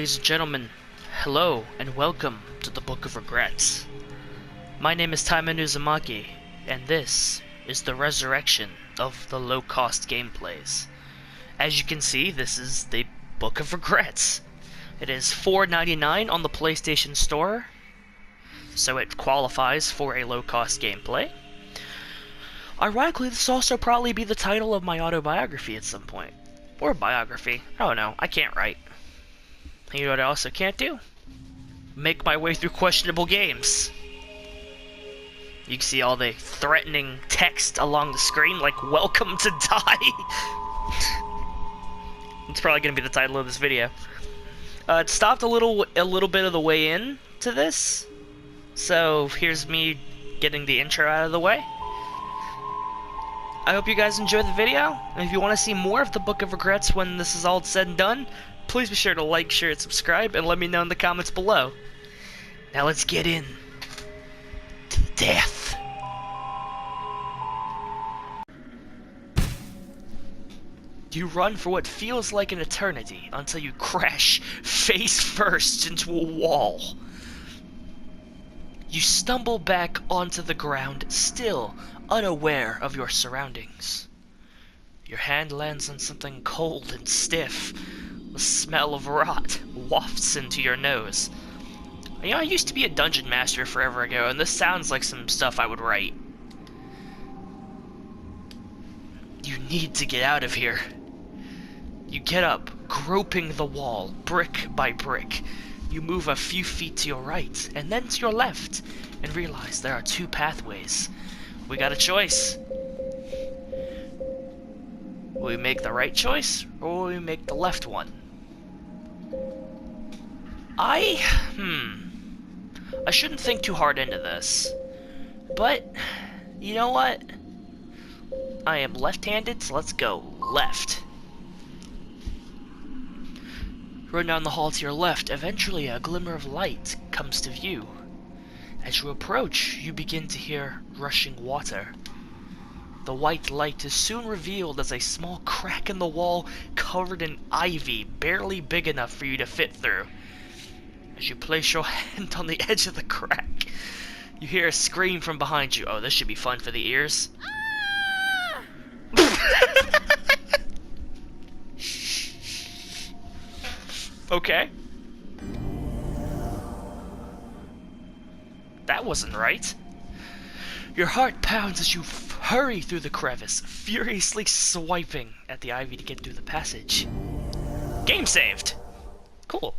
Ladies and gentlemen, hello and welcome to the Book of Regrets. My name is Tyman, and this is the resurrection of the low-cost gameplays. As you can see, this is the Book of Regrets. It is $4.99 on the PlayStation Store, so it qualifies for a low-cost gameplay. Ironically, this will also probably be the title of my autobiography at some point. Or biography. I don't know. I can't write. You know what I also can't do? Make my way through questionable games. You can see all the threatening text along the screen, like, welcome to die. It's probably going to be the title of this video. It stopped a little bit of the way in to this. So here's me getting the intro out of the way. I hope you guys enjoyed the video, and if you want to see more of the Book of Regrets when this is all said and done, please be sure to like, share, and subscribe, and let me know in the comments below. Now let's get in to the death. You run for what feels like an eternity until you crash face first into a wall. You stumble back onto the ground, still unaware of your surroundings. Your hand lands on something cold and stiff. The smell of rot wafts into your nose. You know, I used to be a dungeon master forever ago, and this sounds like some stuff I would write. You need to get out of here. You get up, groping the wall, brick by brick. You move a few feet to your right, and then to your left, and realize there are two pathways. We got a choice. Will we make the right choice, or will we make the left one? I shouldn't think too hard into this, but you know what? I am left-handed, so let's go left. Run down the hall to your left. Eventually, a glimmer of light comes to view. As you approach, you begin to hear rushing water. The white light is soon revealed as a small crack in the wall covered in ivy, barely big enough for you to fit through. As you place your hand on the edge of the crack, you hear a scream from behind you. Oh, this should be fun for the ears. Okay. That wasn't right. Your heart pounds as you hurry through the crevice, furiously swiping at the ivy to get through the passage. Game saved! Cool.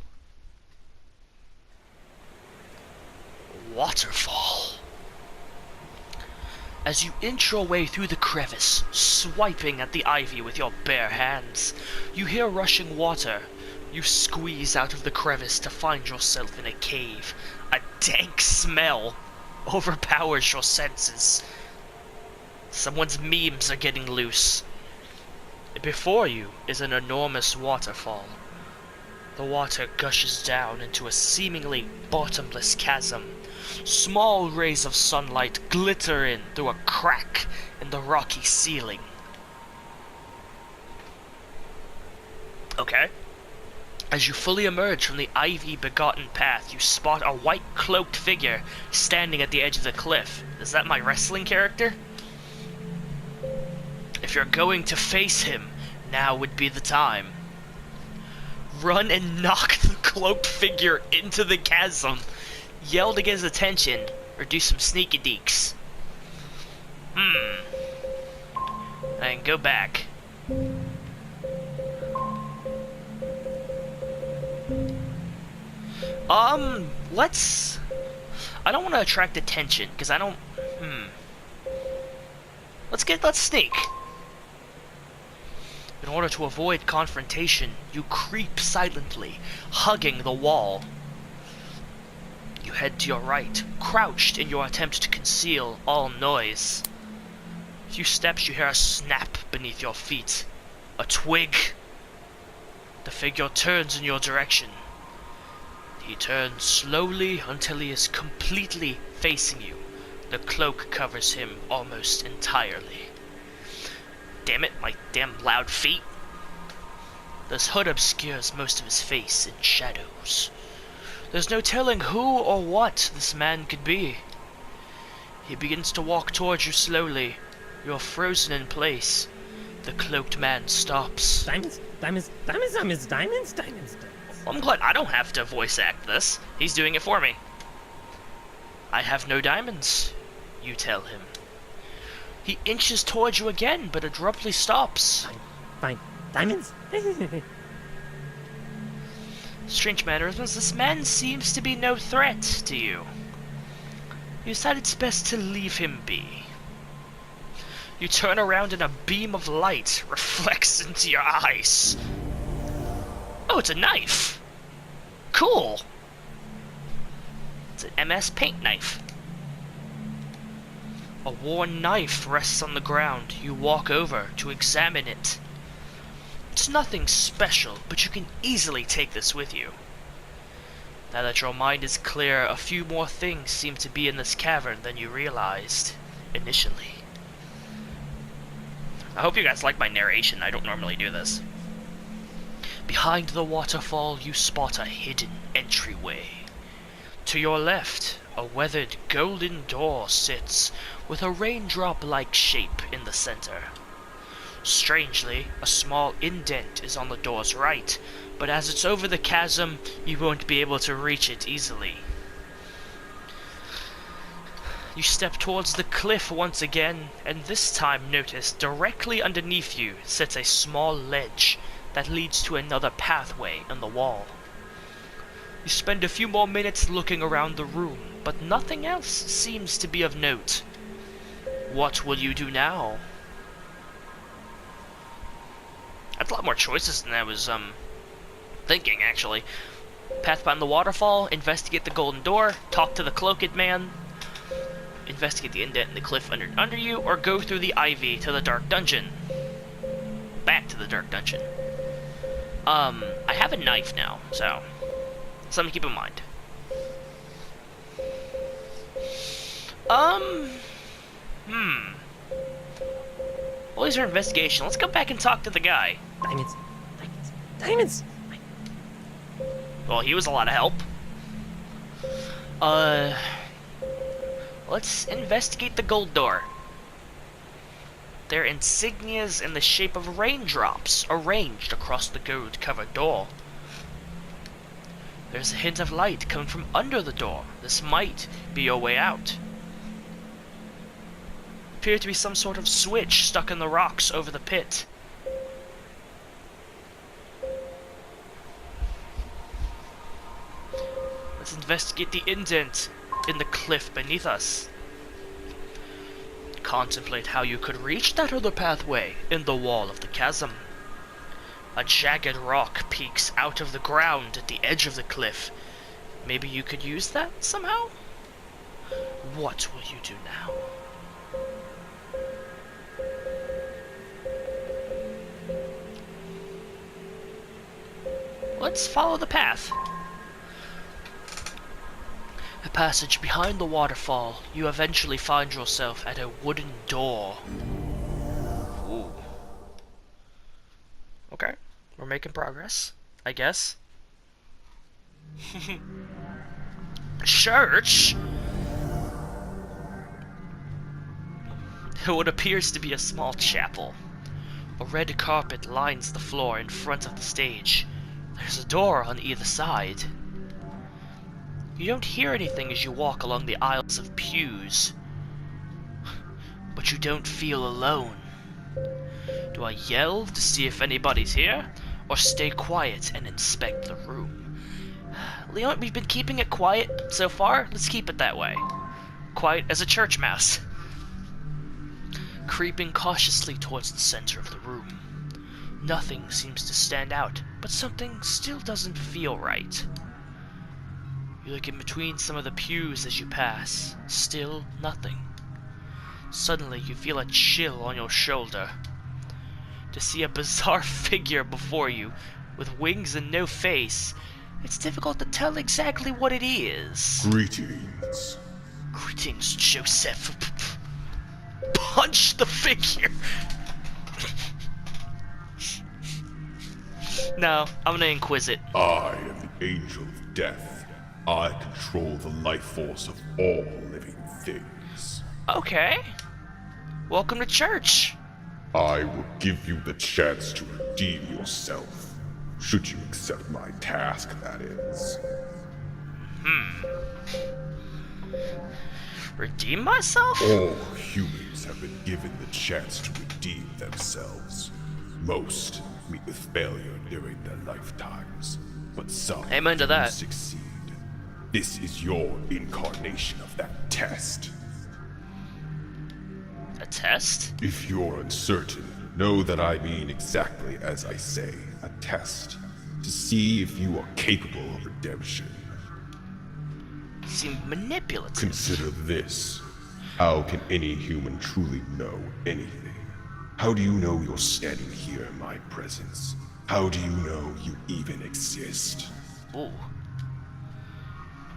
Waterfall. As you inch your way through the crevice, swiping at the ivy with your bare hands, you hear rushing water. You squeeze out of the crevice to find yourself in a cave. A dank smell overpowers your senses. Someone's memes are getting loose. Before you is an enormous waterfall. The water gushes down into a seemingly bottomless chasm. Small rays of sunlight glitter in through a crack in the rocky ceiling. Okay. As you fully emerge from the ivy-begotten path, you spot a white-cloaked figure standing at the edge of the cliff. Is that my wrestling character? If you're going to face him, now would be the time. Run and knock the cloaked figure into the chasm. Yell to get his attention, or do some sneaky deeks. And go back. I don't want to attract attention, because I don't, Let's sneak. In order to avoid confrontation, you creep silently, hugging the wall. You head to your right, crouched in your attempt to conceal all noise. A few steps, you hear a snap beneath your feet. A twig. The figure turns in your direction. He turns slowly until he is completely facing you. The cloak covers him almost entirely. Damn it, my damn loud feet. This hood obscures most of his face in shadows. There's no telling who or what this man could be. He begins to walk towards you slowly. You're frozen in place. The cloaked man stops. Diamonds. I'm glad I don't have to voice act this. He's doing it for me. I have no diamonds, you tell him. He inches towards you again, but abruptly stops. Fine. Diamonds? Strange mannerisms, this man seems to be no threat to you. You decide it's best to leave him be. You turn around and a beam of light reflects into your eyes. Oh, it's a knife! Cool! It's an MS Paint knife. A worn knife rests on the ground. You walk over to examine it. It's nothing special, but you can easily take this with you. Now that your mind is clear, a few more things seem to be in this cavern than you realized initially. I hope you guys like my narration. I don't normally do this. Behind the waterfall, you spot a hidden entryway. To your left, a weathered golden door sits, with a raindrop-like shape in the center. Strangely, a small indent is on the door's right, but as it's over the chasm, you won't be able to reach it easily. You step towards the cliff once again, and this time notice directly underneath you sits a small ledge that leads to another pathway in the wall. You spend a few more minutes looking around the room, but nothing else seems to be of note. What will you do now? That's a lot more choices than I was, thinking, actually. Path behind the waterfall, investigate the golden door, talk to the cloaked man, investigate the indent in the cliff under you, or go through the ivy to the dark dungeon. Back to the dark dungeon. I have a knife now, so something to keep in mind. Well, these are investigation. Let's go back and talk to the guy. Diamonds! Well, he was a lot of help. Let's investigate the gold door. They're insignias in the shape of raindrops arranged across the gold-covered door. There's a hint of light coming from under the door. This might be your way out. Appear to be some sort of switch stuck in the rocks over the pit. Let's investigate the indent in the cliff beneath us. Contemplate how you could reach that other pathway in the wall of the chasm. A jagged rock peeks out of the ground at the edge of the cliff. Maybe you could use that somehow? What will you do now? Let's follow the path. A passage behind the waterfall, you eventually find yourself at a wooden door. Ooh. Okay, we're making progress, I guess. Church? What appears to be a small chapel. A red carpet lines the floor in front of the stage. There's a door on either side. You don't hear anything as you walk along the aisles of pews. But you don't feel alone. Do I yell to see if anybody's here, or stay quiet and inspect the room? Leon, we've been keeping it quiet so far. Let's keep it that way. Quiet as a church mouse. Creeping cautiously towards the center of the room. Nothing seems to stand out, but something still doesn't feel right. You look in between some of the pews as you pass. Still nothing. Suddenly you feel a chill on your shoulder. To see a bizarre figure before you, with wings and no face, it's difficult to tell exactly what it is. Greetings. Greetings, Joseph. Punch the figure. No, I'm gonna inquisit. I am the Angel of Death. I control the life force of all living things. Okay. Welcome to church. I will give you the chance to redeem yourself. Should you accept my task, that is. Redeem myself? All humans have been given the chance to redeem themselves. Most meet with failure during their lifetimes, but some Amen to that. succeed. This is your incarnation of that test. A test? If you're uncertain, know that I mean exactly as I say, a test, to see if you are capable of redemption. Seem manipulative. Consider this. How can any human truly know anything? How do you know you're standing here in my presence? How do you know you even exist? Ooh.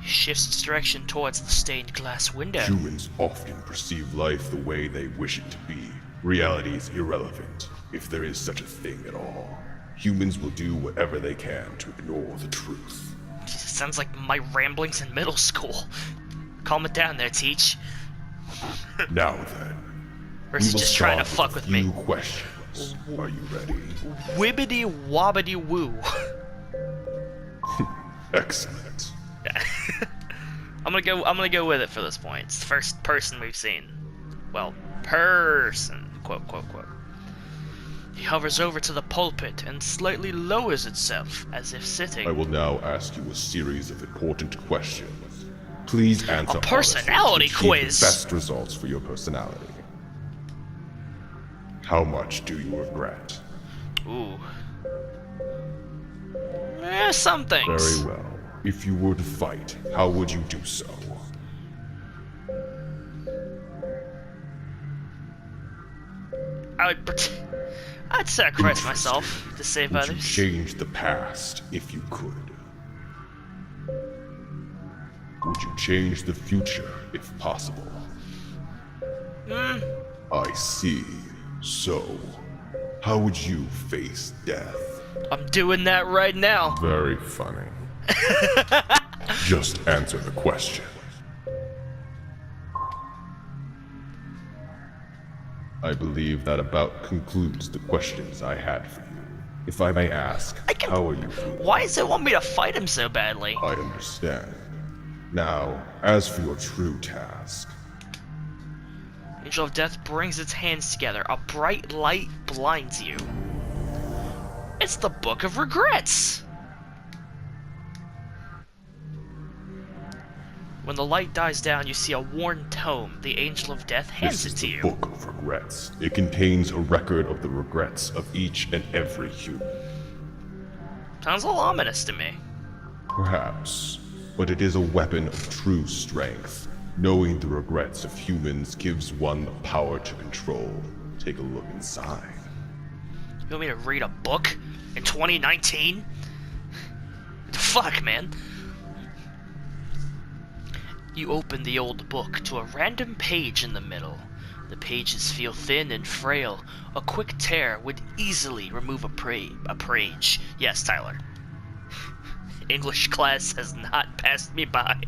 He shifts its direction towards the stained glass window. Humans often perceive life the way they wish it to be. Reality is irrelevant, if there is such a thing at all. Humans will do whatever they can to ignore the truth. Jesus, sounds like my ramblings in middle school. Calm it down there, Teach. Now then, Or is he just trying to fuck with me? few questions. Are you ready? Wibbity wobbity woo. Excellent. I'm gonna go with it for this point. It's the first person we've seen. Well, person. Quote, quote, quote. He hovers over to the pulpit and slightly lowers itself, as if sitting. I will now ask you a series of important questions. Please answer A personality honestly to achieve quiz? the best results for your personality. How much do you regret? Ooh. Some things. Very well. If you were to fight, how would you do so? I'd sacrifice myself to save Would you others. change the past if you could? Would you change the future if possible? I see. So, how would you face death? I'm doing that right now. Very funny. Just answer the question. I believe that about concludes the questions I had for you. If I may ask, how are you feeling? Why does it want me to fight him so badly? I understand. Now, as for your true task, Angel of Death brings its hands together. A bright light blinds you. It's the Book of Regrets! When the light dies down, you see a worn tome. The Angel of Death hands this it is to the you. Book of Regrets. It contains a record of the regrets of each and every human. Sounds a little ominous to me. Perhaps, but it is a weapon of true strength. Knowing the regrets of humans gives one the power to control. Take a look inside. You want me to read a book in 2019? Fuck, man. You open the old book to a random page in the middle. The pages feel thin and frail. A quick tear would easily remove a page. Yes, Tyler. English class has not passed me by.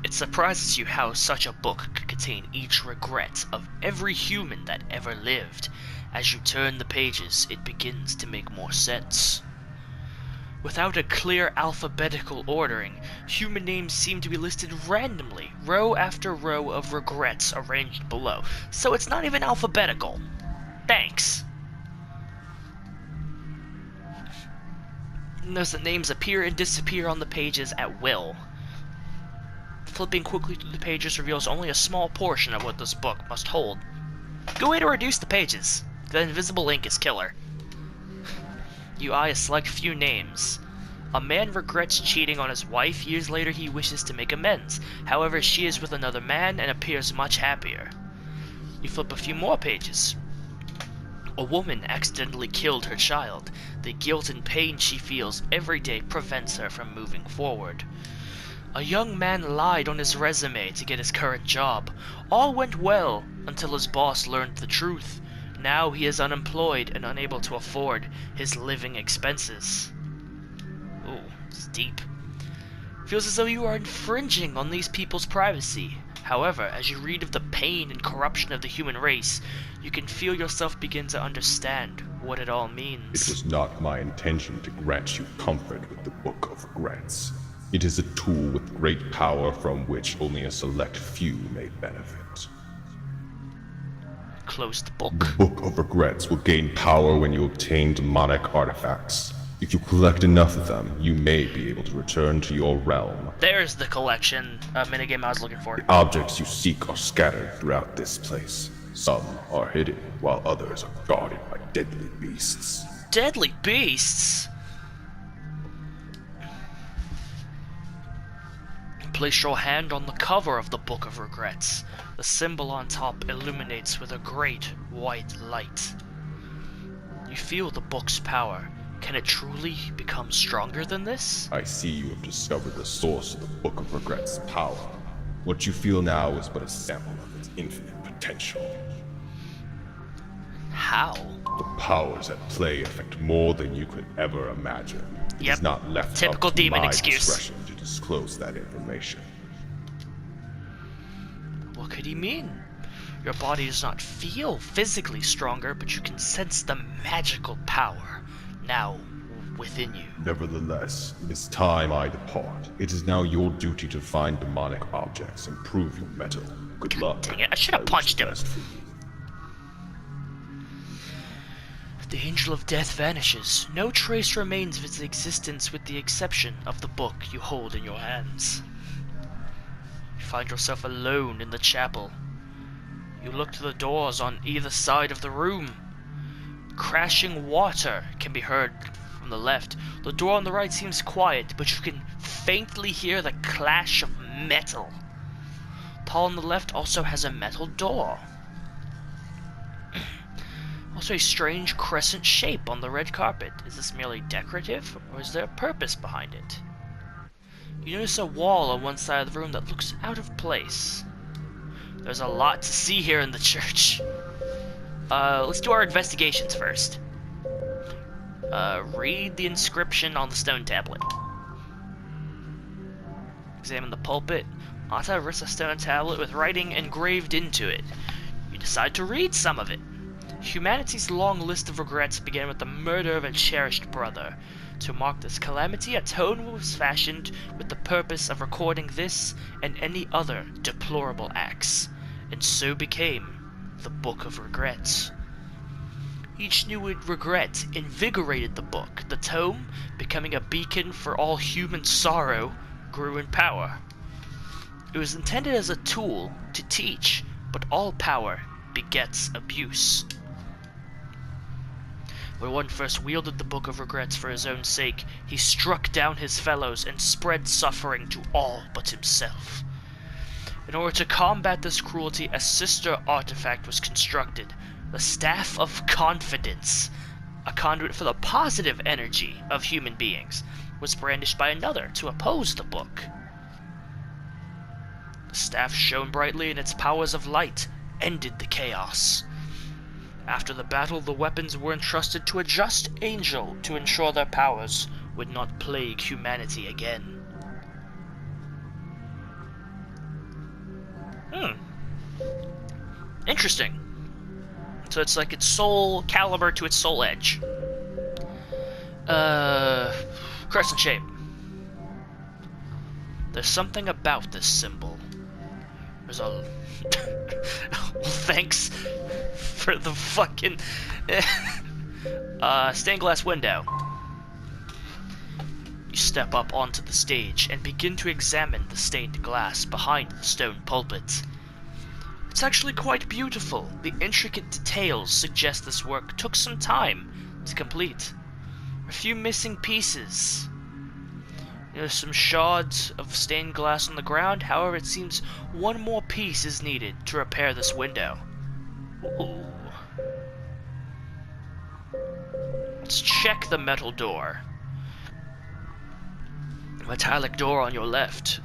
It surprises you how such a book could contain each regret of every human that ever lived. As you turn the pages, it begins to make more sense. Without a clear alphabetical ordering, human names seem to be listed randomly, row after row of regrets arranged below. So it's not even alphabetical. Thanks. Notice that names appear and disappear on the pages at will. Flipping quickly through the pages reveals only a small portion of what this book must hold. Good way to reduce the pages. The invisible ink is killer. You eye a select few names. A man regrets cheating on his wife. Years later, he wishes to make amends. However, she is with another man and appears much happier. You flip a few more pages. A woman accidentally killed her child. The guilt and pain she feels every day prevents her from moving forward. A young man lied on his resume to get his current job. All went well until his boss learned the truth. Now he is unemployed and unable to afford his living expenses. Ooh, it's deep. Feels as though you are infringing on these people's privacy. However, as you read of the pain and corruption of the human race, you can feel yourself begin to understand what it all means. It was not my intention to grant you comfort with the Book of Regrets. It is a tool with great power from which only a select few may benefit. Close the book. The Book of Regrets will gain power when you obtain demonic artifacts. If you collect enough of them, you may be able to return to your realm. There's the collection minigame I was looking for. The objects you seek are scattered throughout this place. Some are hidden, while others are guarded by deadly beasts. Deadly beasts? Place your hand on the cover of the Book of Regrets. The symbol on top illuminates with a great white light. You feel the book's power. Can it truly become stronger than this? I see you have discovered the source of the Book of Regrets' power. What you feel now is but a sample of its infinite potential. How? The powers at play affect more than you could ever imagine. It is not left Typical up to demon my excuse. discretion to disclose that information. What could he mean? Your body does not feel physically stronger, but you can sense the magical power now within you. Nevertheless, it is time I depart. It is now your duty to find demonic objects and prove your mettle. Good luck. Dang it, I should have punched him. Best for you. The Angel of Death vanishes. No trace remains of its existence with the exception of the book you hold in your hands. You find yourself alone in the chapel. You look to the doors on either side of the room. Crashing water can be heard from the left. The door on the right seems quiet, but you can faintly hear the clash of metal. The hall on the left also has a metal door. Also a strange crescent shape on the red carpet. Is this merely decorative, or is there a purpose behind it? You notice a wall on one side of the room that looks out of place. There's a lot to see here in the church. Let's do our investigations first. Read the inscription on the stone tablet. Examine the pulpit. Ata reads a stone tablet with writing engraved into it. You decide to read some of it. Humanity's long list of regrets began with the murder of a cherished brother. To mark this calamity, a tome was fashioned with the purpose of recording this and any other deplorable acts, and so became the Book of Regrets. Each new regret invigorated the book. The tome, becoming a beacon for all human sorrow, grew in power. It was intended as a tool to teach, but all power begets abuse. When one first wielded the Book of Regrets for his own sake, he struck down his fellows and spread suffering to all but himself. In order to combat this cruelty, a sister artifact was constructed, the Staff of Confidence. A conduit for the positive energy of human beings was brandished by another to oppose the book. The staff shone brightly, and its powers of light ended the chaos. After the battle, the weapons were entrusted to a just angel to ensure their powers would not plague humanity again. Interesting. So it's like its soul caliber to its soul edge. Crescent shape. There's something about this symbol. There's a... Thanks for the fucking... stained glass window. You step up onto the stage and begin to examine the stained glass behind the stone pulpit. It's actually quite beautiful. The intricate details suggest this work took some time to complete. A few missing pieces. There's some shards of stained glass on the ground, however it seems one more piece is needed to repair this window. Ooh. Let's check the metal door. A metallic door on your left.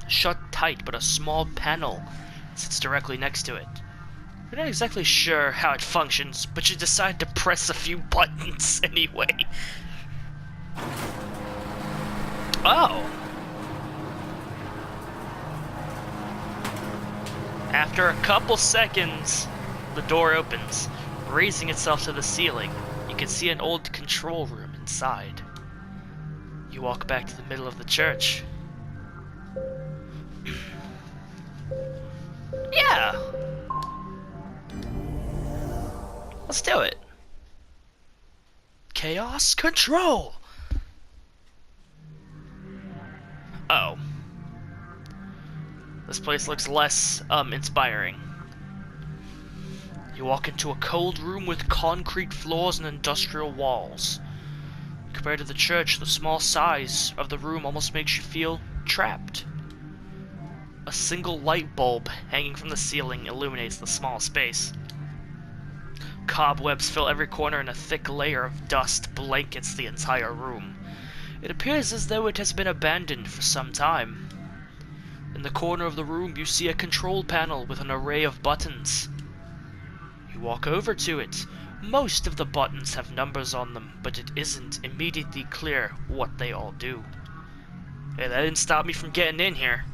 Shut tight, but a small panel sits directly next to it. You're not exactly sure how it functions, but you decide to press a few buttons anyway. Oh! After a couple seconds, the door opens, raising itself to the ceiling. You can see an old control room inside. You walk back to the middle of the church. Yeah! Let's do it. Chaos control! Oh. This place looks less, inspiring. You walk into a cold room with concrete floors and industrial walls. Compared to the church, the small size of the room almost makes you feel trapped. A single light bulb hanging from the ceiling illuminates the small space. Cobwebs fill every corner and a thick layer of dust blankets the entire room. It appears as though it has been abandoned for some time. In the corner of the room, you see a control panel with an array of buttons. You walk over to it. Most of the buttons have numbers on them, but it isn't immediately clear what they all do. Hey, that didn't stop me from getting in here.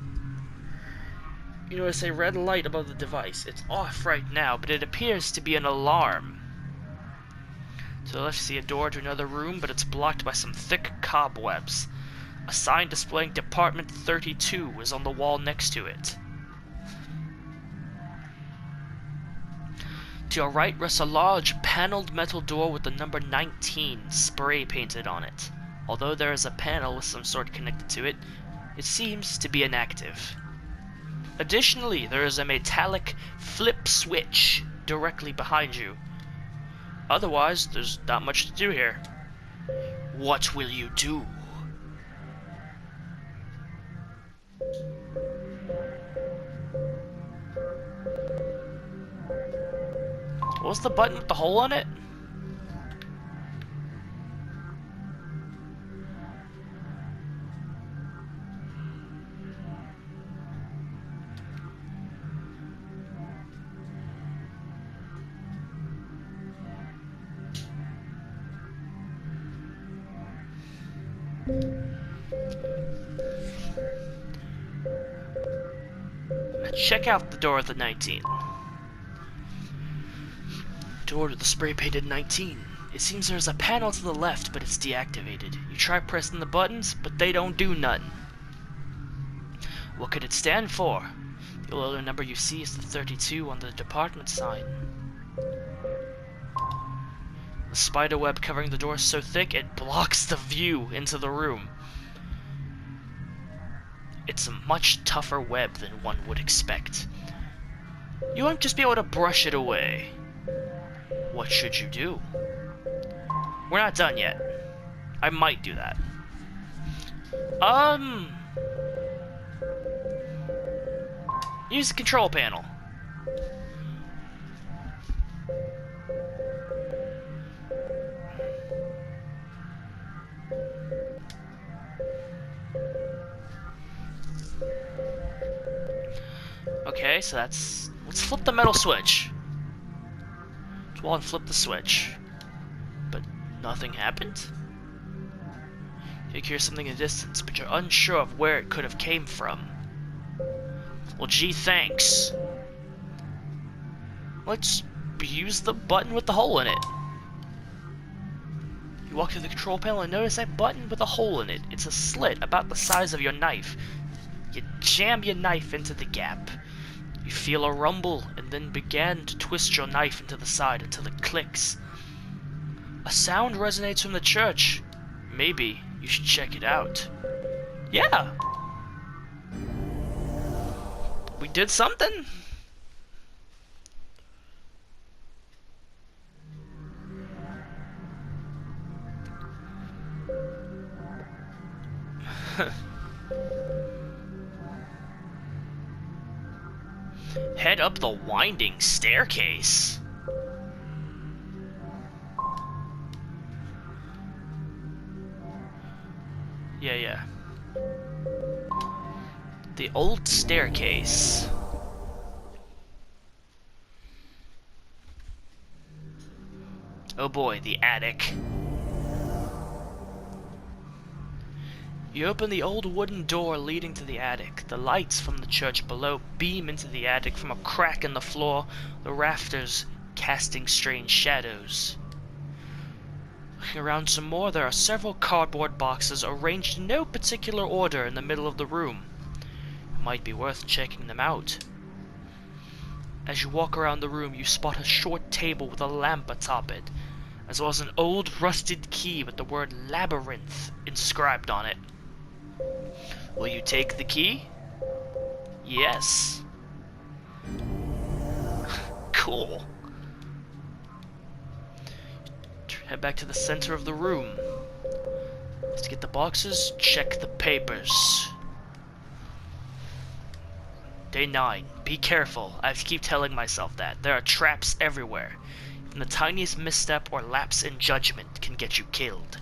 You notice a red light above the device. It's off right now, but it appears to be an alarm. To the left, you see a door to another room, but it's blocked by some thick cobwebs. A sign displaying Department 32 is on the wall next to it. To your right rests a large paneled metal door with the number 19 spray painted on it. Although there is a panel with some sort connected to it, it seems to be inactive. Additionally, there is a metallic flip switch directly behind you. Otherwise, there's not much to do here. What will you do? What was the button with the hole on it? Check out the door of the 19. Door to the spray-painted 19. It seems there's a panel to the left, but it's deactivated. You try pressing the buttons, but they don't do nothing. What could it stand for? The only number you see is the 32 on the department sign. The spider web covering the door is so thick it blocks the view into the room. It's a much tougher web than one would expect. You won't just be able to brush it away. What should you do? We're not done yet. I might do that. Use the control panel. Okay, so let's flip the metal switch. Well, and flip the switch. But nothing happened? You hear something in the distance, but you're unsure of where it could have came from. Well, gee, thanks. Let's use the button with the hole in it. You walk to the control panel and notice that button with a hole in it. It's a slit about the size of your knife. You jam your knife into the gap. You feel a rumble and then begin to twist your knife into the side until it clicks. A sound resonates from the church. Maybe you should check it out. Yeah! We did something? Head up the winding staircase. Yeah. The old staircase. Oh boy, the attic. You open the old wooden door leading to the attic. The lights from the church below beam into the attic from a crack in the floor, the rafters casting strange shadows. Looking around some more, there are several cardboard boxes arranged in no particular order in the middle of the room. It might be worth checking them out. As you walk around the room, you spot a short table with a lamp atop it, as well as an old rusted key with the word labyrinth inscribed on it. Will you take the key? Yes. Cool. Head back to the center of the room. Let's get the boxes, check the papers. Day 9. Be careful. I have to keep telling myself that. There are traps everywhere. Even the tiniest misstep or lapse in judgment can get you killed.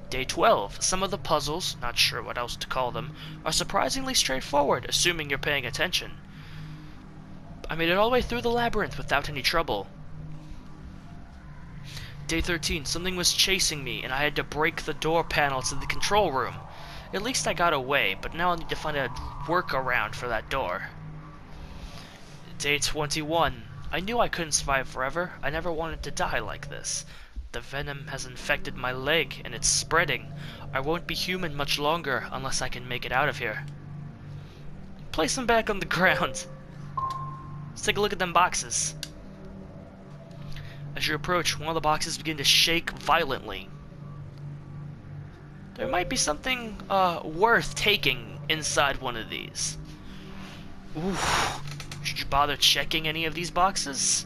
Day 12. Some of the puzzles, not sure what else to call them, are surprisingly straightforward, assuming you're paying attention. I made it all the way through the labyrinth without any trouble. Day 13. Something was chasing me, and I had to break the door panel to the control room. At least I got away, but now I need to find a workaround for that door. Day 21. I knew I couldn't survive forever. I never wanted to die like this. The venom has infected my leg, and it's spreading. I won't be human much longer unless I can make it out of here. Place them back on the ground. Let's take a look at them boxes. As you approach, one of the boxes begin to shake violently. There might be something worth taking inside one of these. Ooh. Should you bother checking any of these boxes?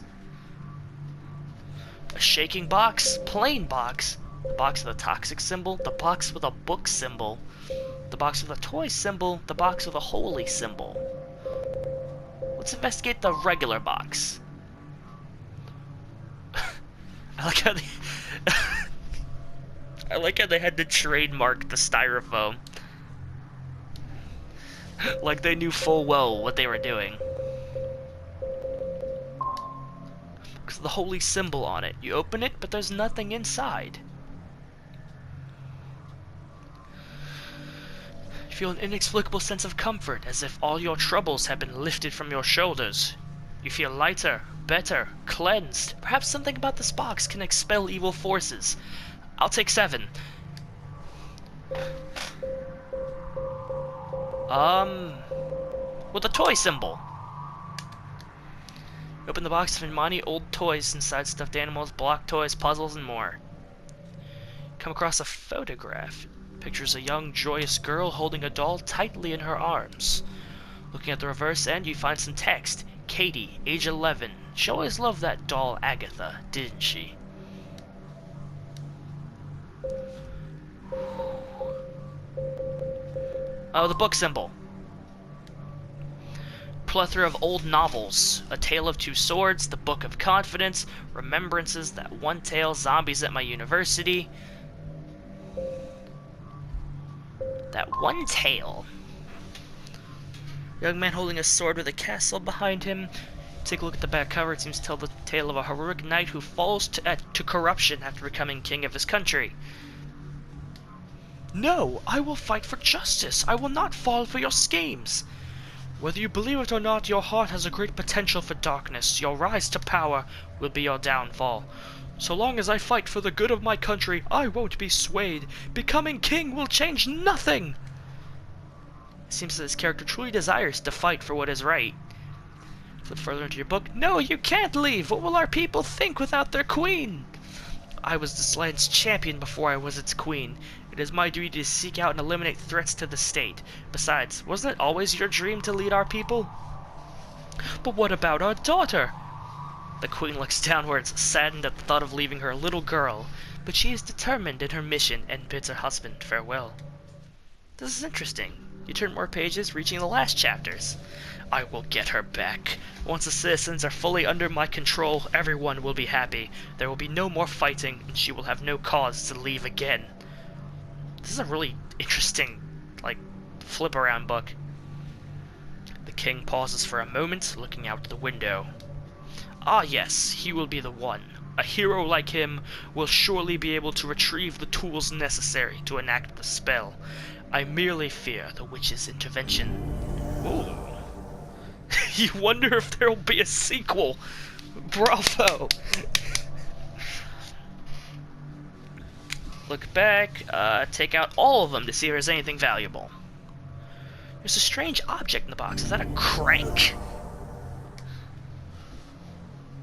A shaking box, plain box, the box with a toxic symbol, the box with a book symbol, the box with a toy symbol, the box with a holy symbol. Let's investigate the regular box. I like how they had to trademark the styrofoam. Like they knew full well what they were doing. Because of the holy symbol on it. You open it, but there's nothing inside. You feel an inexplicable sense of comfort, as if all your troubles have been lifted from your shoulders. You feel lighter, better, cleansed. Perhaps something about this box can expel evil forces. I'll take 7. With a toy symbol. Open the box to find many old toys inside, stuffed animals, block toys, puzzles, and more. Come across a photograph. Pictures a young, joyous girl holding a doll tightly in her arms. Looking at the reverse end, you find some text. Katie, age 11. She always loved that doll Agatha, didn't she? Oh, the book symbol. Plethora of old novels. A Tale of Two Swords, The Book of Confidence, Remembrances, That One Tale, Zombies at My University. That One Tale. Young man holding a sword with a castle behind him. Take a look at the back cover. It seems to tell the tale of a heroic knight who falls to corruption after becoming king of his country. No, I will fight for justice. I will not fall for your schemes. Whether you believe it or not, your heart has a great potential for darkness. Your rise to power will be your downfall. So long as I fight for the good of my country, I won't be swayed. Becoming king will change nothing. It seems that this character truly desires to fight for what is right. Flip further into your book. No, you can't leave. What will our people think without their queen? I was this land's champion before I was its queen. It is my duty to seek out and eliminate threats to the state. Besides, wasn't it always your dream to lead our people? But what about our daughter? The queen looks downwards, saddened at the thought of leaving her little girl, but she is determined in her mission and bids her husband farewell. This is interesting. You turn more pages, reaching the last chapters. I will get her back. Once the citizens are fully under my control, everyone will be happy. There will be no more fighting, and she will have no cause to leave again. This is a really interesting, flip-around book. The king pauses for a moment, looking out the window. Ah yes, he will be the one. A hero like him will surely be able to retrieve the tools necessary to enact the spell. I merely fear the witch's intervention. Ooh. You wonder if there'll be a sequel. Bravo. Look back, take out all of them to see if there's anything valuable. There's a strange object in the box. Is that a crank?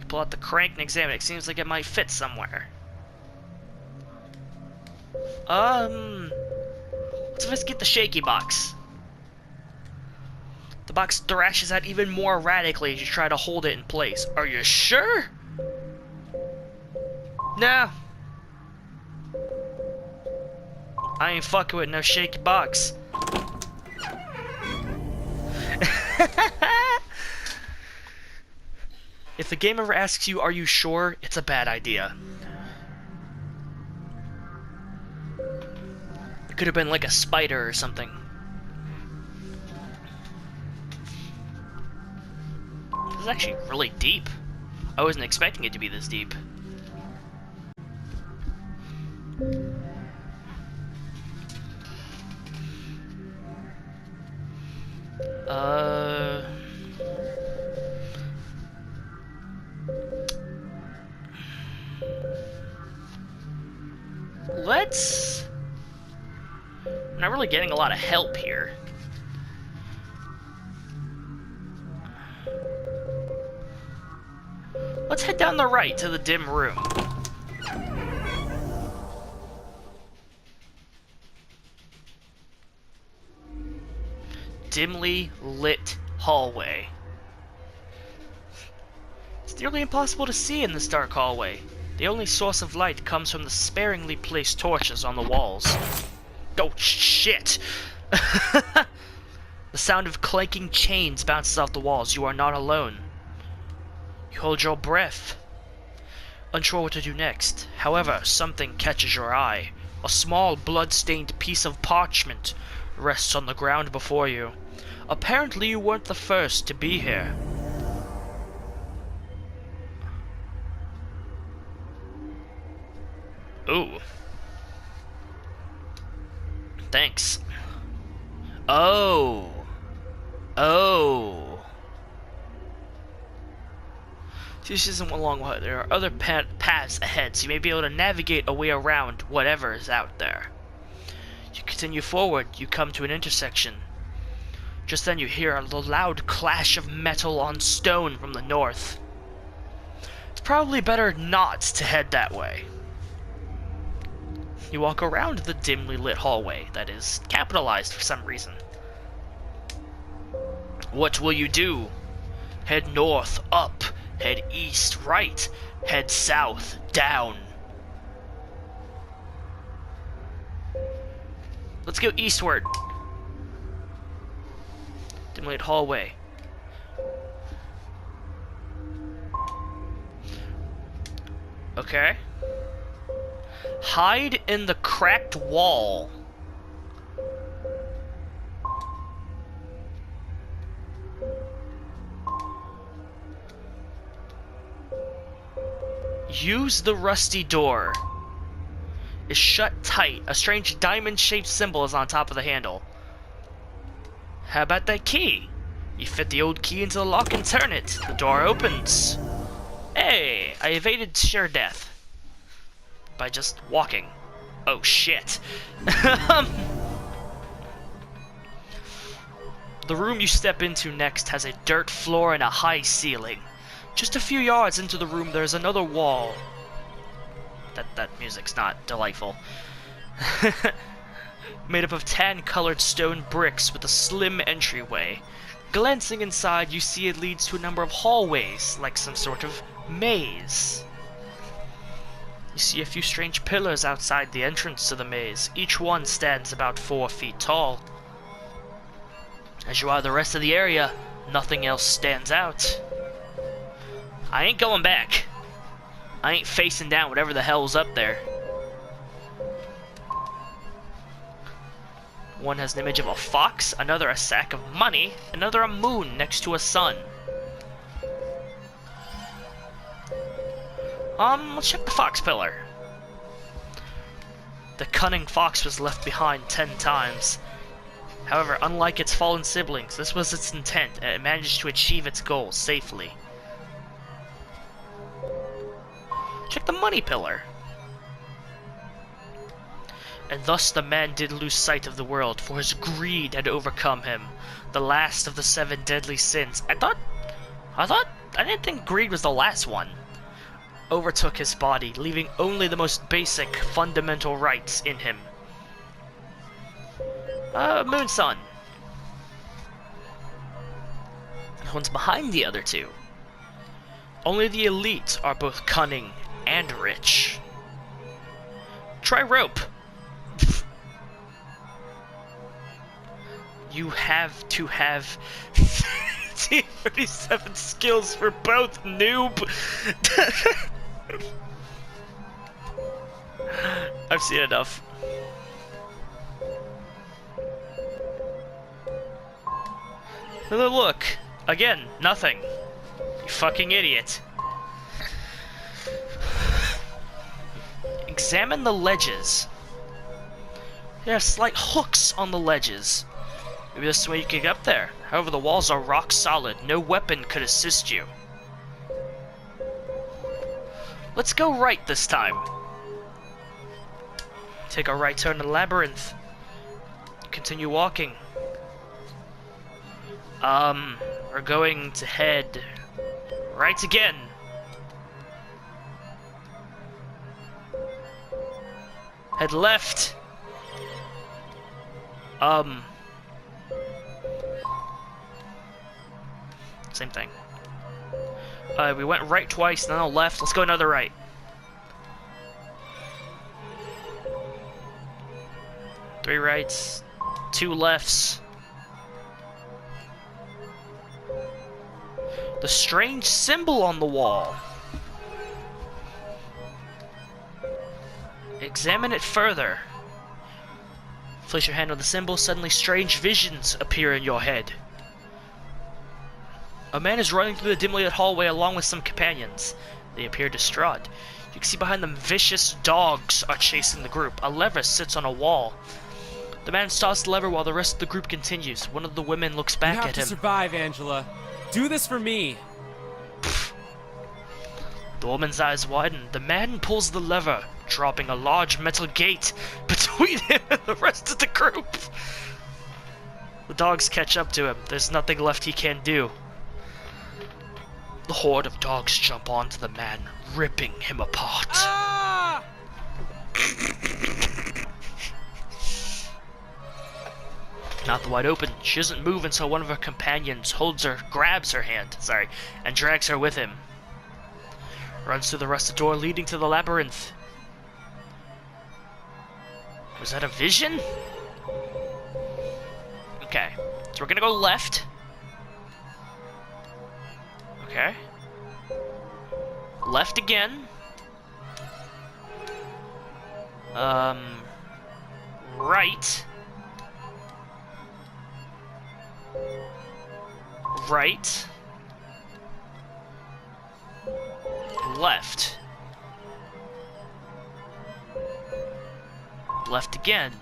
You pull out the crank and examine it. It seems like it might fit somewhere. Let's investigate the shaky box. The box thrashes out even more erratically as you try to hold it in place. Are you sure? No. I ain't fucking with no shaky box. If the game ever asks you, are you sure? It's a bad idea. It could have been like a spider or something. This is actually really deep. I wasn't expecting it to be this deep. Let's... I'm not really getting a lot of help here. Let's head down the right to the dim room. Dimly lit hallway. It's nearly impossible to see in this dark hallway. The only source of light comes from the sparingly placed torches on the walls. Oh, shit! The sound of clanking chains bounces off the walls. You are not alone. You hold your breath, unsure what to do next. However, something catches your eye. A small, blood-stained piece of parchment rests on the ground before you. Apparently, you weren't the first to be here. Ooh. Thanks. Oh. Oh. This isn't one long way. There are other paths ahead, so you may be able to navigate a way around whatever is out there. You continue forward, you come to an intersection. Just then you hear the loud clash of metal on stone from the north. It's probably better not to head that way. You walk around the dimly lit hallway that is capitalized for some reason. What will you do? Head north, up. Head east, right. Head south, down. Let's go eastward. Dimly lit hallway. Okay. Hide in the cracked wall. Use the rusty door. It's shut tight. A strange diamond-shaped symbol is on top of the handle. How about that key? You fit the old key into the lock and turn it. The door opens. Hey, I evaded sure death by just walking. Oh shit. The room you step into next has a dirt floor and a high ceiling. Just a few yards into the room there's another wall. That music's not delightful. Made up of tan-colored stone bricks with a slim entryway. Glancing inside, you see it leads to a number of hallways, like some sort of maze. You see a few strange pillars outside the entrance to the maze. Each one stands about 4 feet tall. As you are the rest of the area, nothing else stands out. I ain't going back. I ain't facing down whatever the hell's up there. One has an image of a fox, another a sack of money, another a moon next to a sun. Let's check the fox pillar. The cunning fox was left behind 10 times. However, unlike its fallen siblings, this was its intent, and it managed to achieve its goal safely. Check the money pillar. And thus the man did lose sight of the world, for his greed had overcome him, the last of the 7 deadly sins. I didn't think greed was the last one. Overtook his body, leaving only the most basic, fundamental rights in him. Moon Sun. One's behind the other two. Only the elite are both cunning and rich. Try rope. You have to have 37 skills for both, noob. I've seen enough. Look, again, nothing. You fucking idiot. Examine the ledges. There are slight hooks on the ledges. Maybe that's the way you can get up there. However, the walls are rock solid. No weapon could assist you. Let's go right this time. Take a right turn in the labyrinth. Continue walking. We're going to head right again. Head left. Same thing. We went right twice, then a left. Let's go another right. Three rights, 2 lefts. The strange symbol on the wall. Examine it further. Place your hand on the symbol. Suddenly strange visions appear in your head. A man is running through the dimly lit hallway along with some companions. They appear distraught. You can see behind them vicious dogs are chasing the group. A lever sits on a wall. The man stops the lever while the rest of the group continues. One of the women looks back at him. You have to survive, Angela. Do this for me. The woman's eyes widen. The man pulls the lever, dropping a large metal gate between him and the rest of the group. The dogs catch up to him. There's nothing left he can do. The horde of dogs jump onto the man, ripping him apart. Ah! Mouth wide open, she doesn't move until one of her companions grabs her hand, and drags her with him. Runs through the rusted door leading to the labyrinth. Was that a vision? Okay, so we're gonna go left. Okay. Left again. Right. Right. Left. Left again.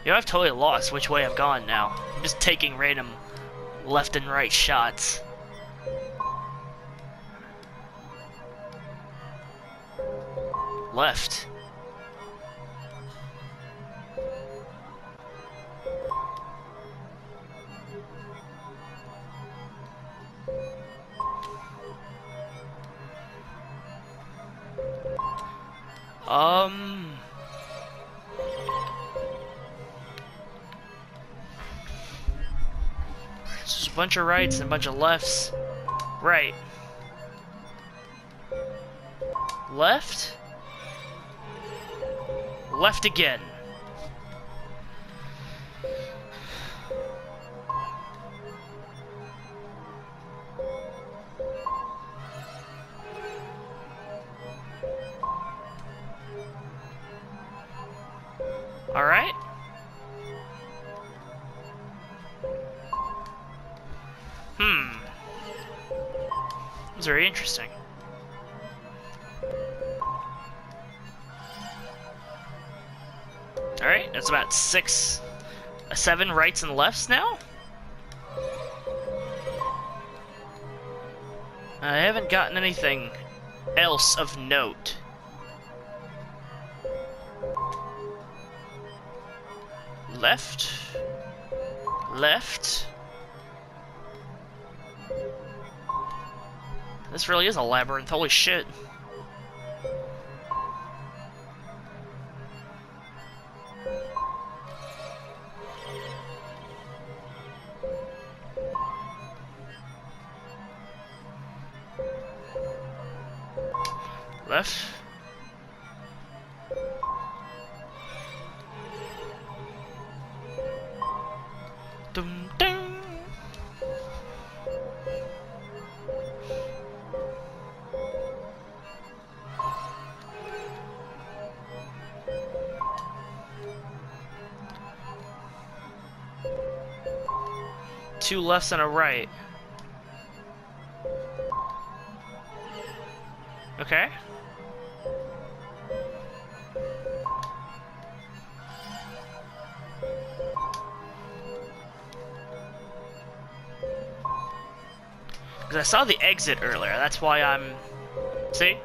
You know, I've totally lost which way I've gone now. I'm just taking random left and right shots. Left. Just a bunch of rights and a bunch of lefts. Right. Left. Left again. All right. It's very interesting. Alright, that's about 7 rights and lefts now? I haven't gotten anything else of note. Left. Left. This really is a labyrinth, holy shit. Left. Dum dum. Two lefts and a right. Okay. Because I saw the exit earlier, that's why I'm... See?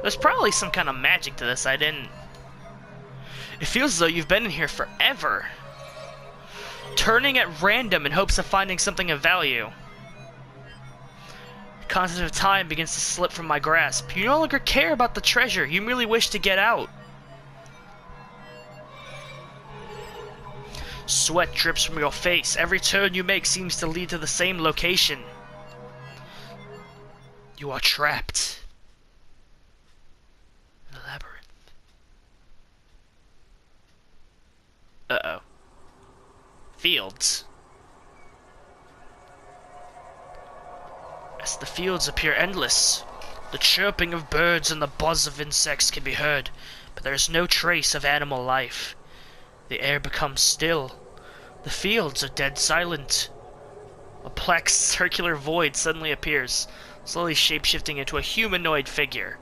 There's probably some kind of magic to this I didn't... It feels as though you've been in here forever. Turning at random in hopes of finding something of value. The concept of time begins to slip from my grasp. You no longer care about the treasure, you merely wish to get out. Sweat drips from your face. Every turn you make seems to lead to the same location. You are trapped. In a labyrinth. Uh-oh. Fields. As the fields appear endless, the chirping of birds and the buzz of insects can be heard, but there is no trace of animal life. The air becomes still. The fields are dead silent. A black circular void suddenly appears, slowly shapeshifting into a humanoid figure.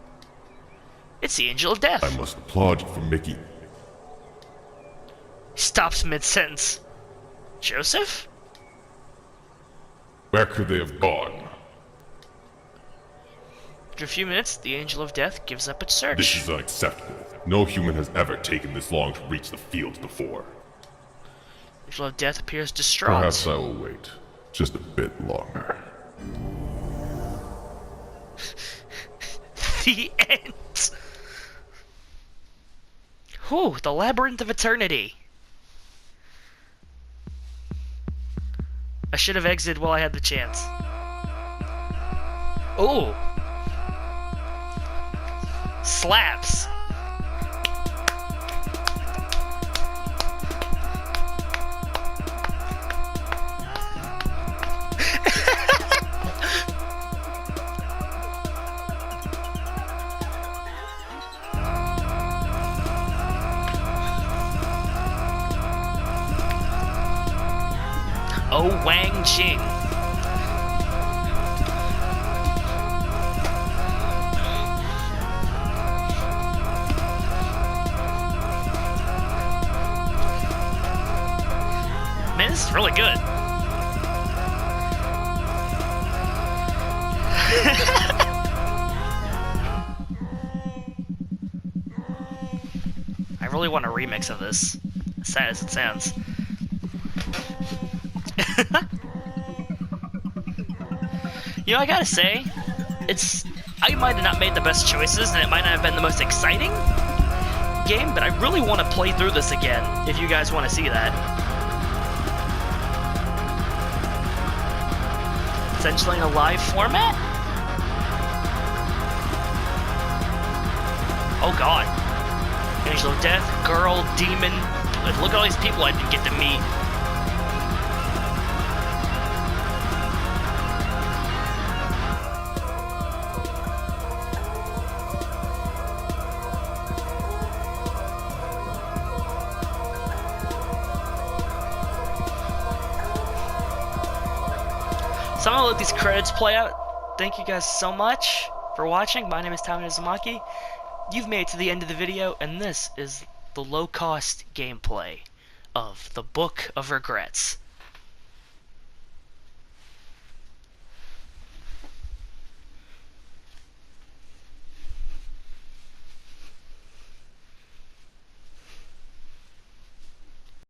It's the Angel of Death. I must applaud you for making... He stops mid-sentence. Joseph? Where could they have gone? After a few minutes, the Angel of Death gives up its search. This is unacceptable. No human has ever taken this long to reach the fields before. Angel of Death appears distraught. Perhaps I will wait just a bit longer. The end. Whew, the Labyrinth of Eternity. I should have exited while I had the chance. Oh. Slaps. Oh, Wang Jing. Man, this is really good. I really want a remix of this, as sad as it sounds. You know, I gotta say, I might have not made the best choices, and it might not have been the most exciting game, but I really want to play through this again, if you guys want to see that. Essentially in a live format? Oh god. Angel of Death, Girl, Demon. Look at all these people I didn't get to meet. So I'm gonna let these credits play out. Thank you guys so much for watching. My name is Tyman Uzumaki. You've made it to the end of the video, and this is the low-cost gameplay of the Book of Regrets.